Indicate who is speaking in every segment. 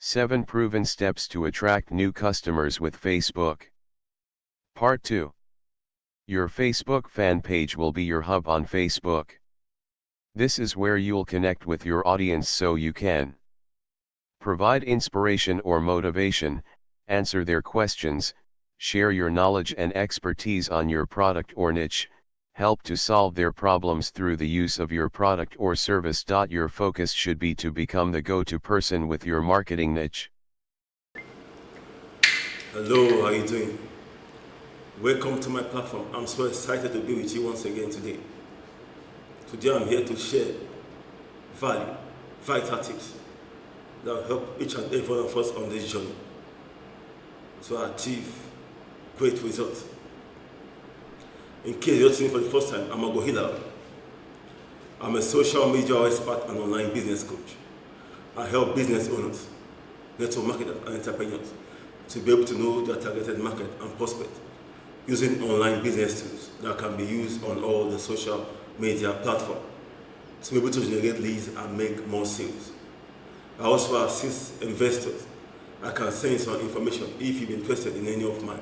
Speaker 1: 7 Proven Steps to Attract New Customers with Facebook. Part 2. Your Facebook fan page will be your hub on Facebook. This is where you'll connect with your audience so you can provide inspiration or motivation, answer their questions, share your knowledge and expertise on your product or niche, help to solve their problems through the use of your product or service. Your focus should be to become the go-to person with your marketing niche.
Speaker 2: Hello, how are you doing? Welcome to my platform. I'm so excited to be with you once again today. Today I'm here to share vital tips that will help each and every one of us on this journey to achieve great results. In case you're listening for the first time, I'm Agohila. I'm a social media expert and online business coach. I help business owners, network marketers, and entrepreneurs to be able to know their targeted market and prospect using online business tools that can be used on all the social media platforms to be able to generate leads and make more sales. I also assist investors. I can send some information if you're interested in any of my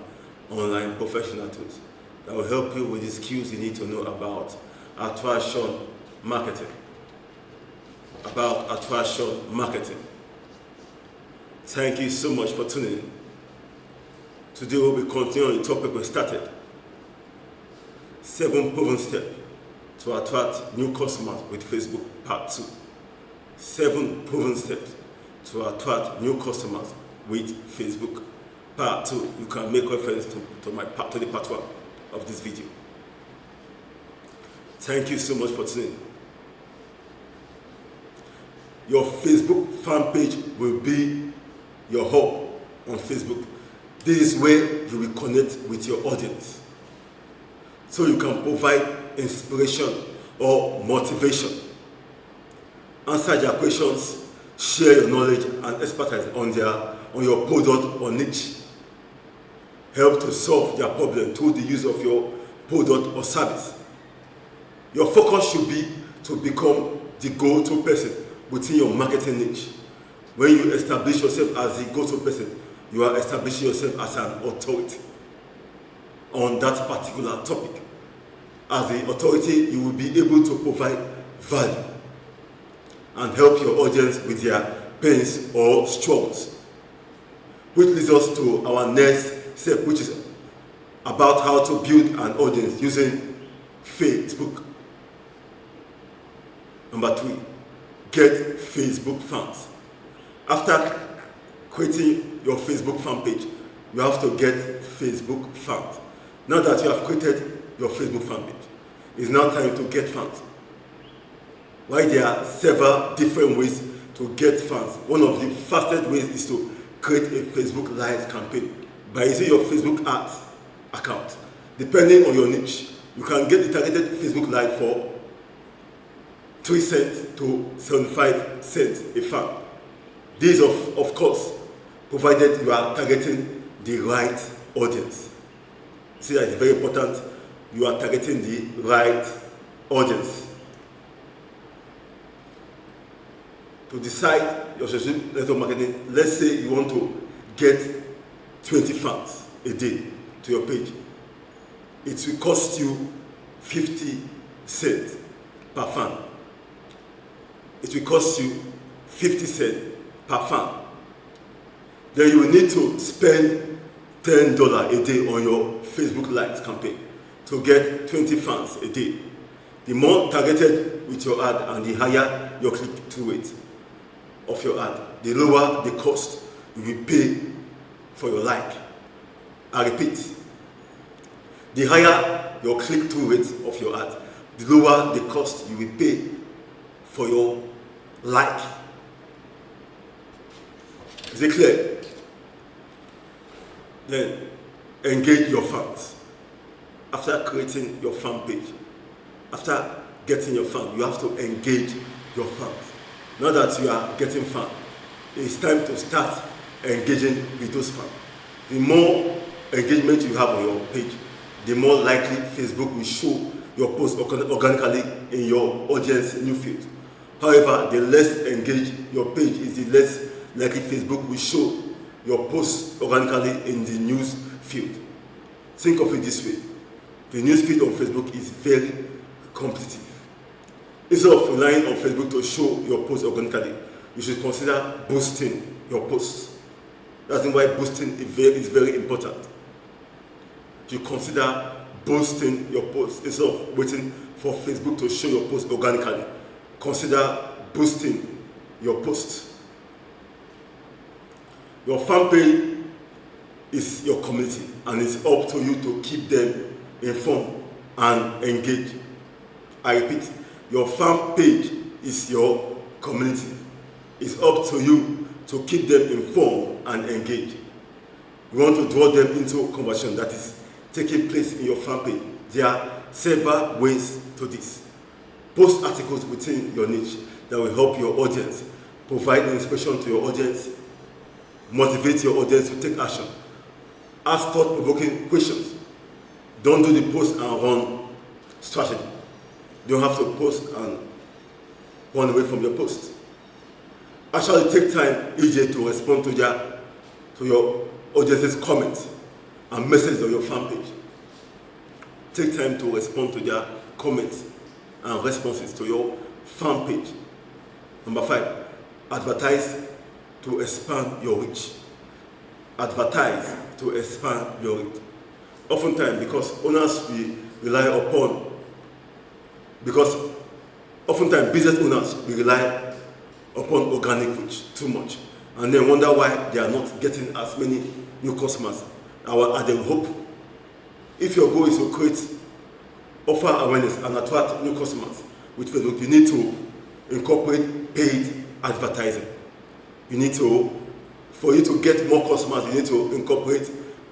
Speaker 2: online professional tools that will help you with the skills you need to know about attraction marketing. Thank you so much for tuning in. Today we'll be continuing the topic we started. 7 proven steps to attract new customers with Facebook, part 2. 7 proven steps to attract new customers with Facebook, part 2. You can make reference to the part 1 of this video. Thank you so much for tuning in. Your Facebook fan page will be your hub on Facebook. This is where you will connect with your audience, so you can provide inspiration or motivation, answer their questions, share your knowledge and expertise on your product or niche, help to solve their problem through the use of your product or service. Your focus should be to become the go-to person within your marketing niche. When you establish yourself as the go-to person, you are establishing yourself as an authority on that particular topic. As the authority, you will be able to provide value and help your audience with their pains or struggles. Which leads us to our next step, which is about how to build an audience using Facebook. Number 3, get Facebook fans. After creating your Facebook fan page, you have to get Facebook fans. Now that you have created your Facebook fan page, it's now time to get fans. While there are several different ways to get fans, one of the fastest ways is to create a Facebook Live campaign by using your Facebook ads account. Depending on your niche, you can get the targeted Facebook Live for 3 cents to 75 cents a fan. This of course, provided you are targeting the right audience. See, that it's very important. You are targeting the right audience. To decide your social network marketing, let's say you want to get 20 fans a day to your page. It will cost you 50 cents per fan. It will cost you 50 cents per fan. Then you will need to spend $10 a day on your Facebook Live campaign to get 20 fans a day. The more targeted with your ad and the higher your click-through rate of your ad, the lower the cost you will pay for your like. I repeat, the higher your click-through rate of your ad, the lower the cost you will pay for your like. Is it clear? Then engage your fans. After creating your fan page, after getting your fans, you have to engage your fans. Now that you are getting fans, it's time to start engaging with those fans. The more engagement you have on your page, the more likely Facebook will show your post organically in your audience new feed. However, the less engaged your page is, the less likely Facebook will show your posts organically in the news feed. Think of it this way. The news feed on Facebook is very competitive. Instead of relying on Facebook to show your posts organically, you should consider boosting your posts. That's why boosting is very important. You consider boosting your posts instead of waiting for Facebook to show your posts organically. Consider boosting your posts. Your fan page is your community, and it's up to you to keep them informed and engaged. I repeat, your fan page is your community. It's up to you to keep them informed and engaged. You want to draw them into conversation that is taking place in your fan page. There are several ways to this. Post articles within your niche that will help your audience, provide inspiration to your audience, motivate your audience to take action. Ask thought-provoking questions. Don't do the post and run strategy. You don't have to post and run away from your post. Actually take time each day to respond to your audience's comments and messages on your fan page. Take time to respond to their comments and responses to your fan page. Number 5, advertise to expand your reach. Advertise to expand your reach. Oftentimes, because business owners rely upon organic reach too much, and then wonder why they are not getting as many new customers as they hope. If your goal is to offer awareness and attract new customers with Facebook, you need to incorporate paid advertising. For you to get more customers, you need to incorporate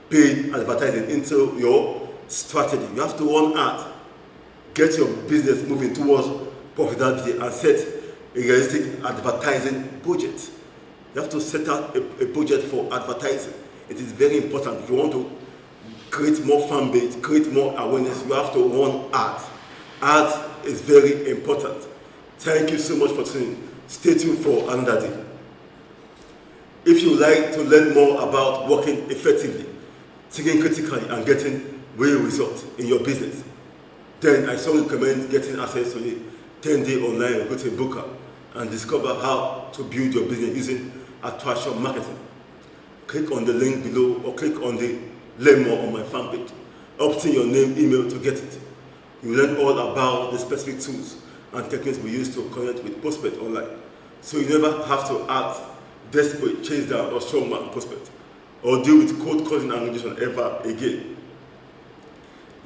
Speaker 2: paid advertising into your strategy. You have to run ads, get your business moving towards profitability, and set a realistic advertising budget. You have to set out a budget for advertising. It is very important. If you want to create more fan base, create more awareness, you have to run ads. Ads is very important. Thank you so much for tuning. Stay tuned for another day. If you would like to learn more about working effectively, thinking critically, and getting real results in your business, then I strongly recommend getting access to the 10-day online recruiting booker and discover how to build your business using attraction marketing. Click on the link below or click on the learn more on my fan page. Opt in your name, email to get it. You learn all about the specific tools and techniques we use to connect with prospects online, so you never have to act desperate, chase down, or strongman prospect, or deal with cold calling and rejection ever again.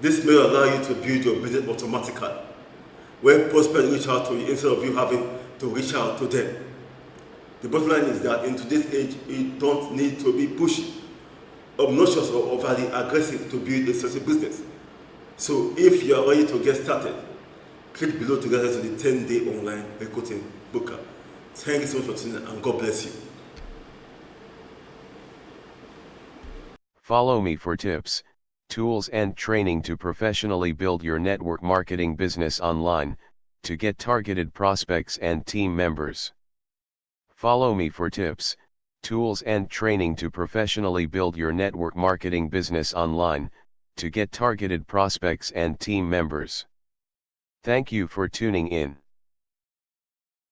Speaker 2: This may allow you to build your business automatically, where prospects reach out to you instead of you having to reach out to them. The bottom line is that in today's age, you don't need to be pushy, obnoxious, or overly aggressive to build a successful business. So if you are ready to get started, click below to get into the 10-day online recruiting booker. Thank you so much for tuning in, and God bless you.
Speaker 1: Follow me for tips, tools and training to professionally build your network marketing business online, to get targeted prospects and team members. Follow me for tips, tools and training to professionally build your network marketing business online, to get targeted prospects and team members. Thank you for tuning in.